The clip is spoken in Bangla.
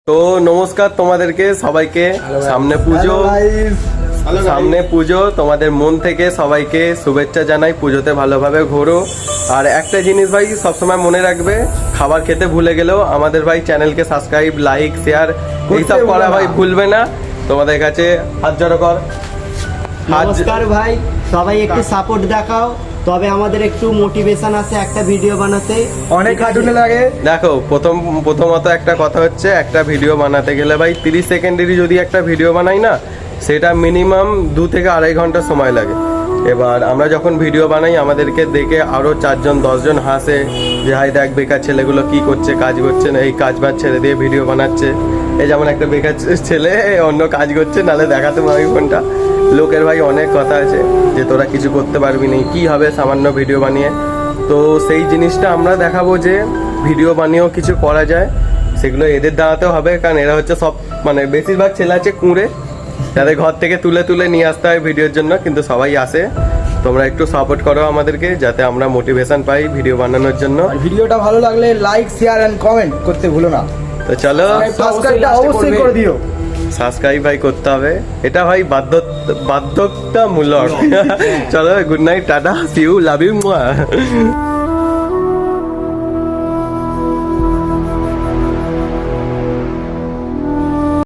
তো নমস্কার তোমাদেরকে সবাইকে। সামনে পুজো তোমাদের মন থেকে সবাইকে শুভেচ্ছা জানাই। পুজোতে ভালোভাবে ঘোরো। আর একটা জিনিস ভাই সবসময় মনে রাখবে, খাবার খেতে ভুলে গেলেও আমাদের ভাই চ্যানেলকে সাবস্ক্রাইব, লাইক, শেয়ার এইসব করা ভাই ভুলবে না। তোমাদের কাছে হাত জড়ো কর। নমস্কার ভাই, সবাই একটু সাপোর্ট দেখাও, তবে আমাদের একটু মোটিভেশন আছে একটা ভিডিও বানাতে। অনেক খাটুনি লাগে। দেখো প্রথমত একটা কথা হচ্ছে, একটা ভিডিও বানাতে গেলে ভাই 30 সেকেন্ডেরই যদি একটা ভিডিও বানাই না, সেটা মিনিমাম 2 থেকে আড়াই ঘন্টা সময় লাগে। এবার আমরা যখন ভিডিও বানাই আমাদেরকে দেখে আরও 4জন 10জন হাসে যে হাই দেখ বেকার ছেলেগুলো কি করছে, কাজ করছে না, এই কাজ বাজ ছেড়ে দিয়ে ভিডিও বানাচ্ছে। এই যেমন একটা বেকার ছেলে অন্য কাজ করছে, নাহলে দেখাতে পারবি কোনটা। লোকের ভাই অনেক কথা আছে যে তোরা কিছু করতে পারবি না, কি হবে সামান্য ভিডিও বানিয়ে। তো সেই জিনিসটা আমরা দেখাবো যে ভিডিও বানিয়েও কিছু করা যায়। সেগুলো এদের দাঁড়াতেও হবে, কারণ এরা হচ্ছে সব বেশিরভাগ ছেলে আছে কুঁড়ে, যাদের ঘর থেকে তুলে নিয়ে আসতে হয় ভিডিওর জন্য, কিন্তু সবাই আসে। তোমরা একটু সাপোর্ট করো আমাদেরকে, যাতে আমরা মোটিভেশন পাই ভিডিও বানানোর জন্য। আর ভিডিওটা ভালো লাগলে লাইক, শেয়ার এন্ড কমেন্ট করতে ভুলো না। তো চলো সাবস্ক্রাইবটা অবশ্যই করে দিও। সাবস্ক্রাইব ভাই করতে হবে, এটা ভাই বাধ্যতামূলক। চলো, good night, tata, see you, love you.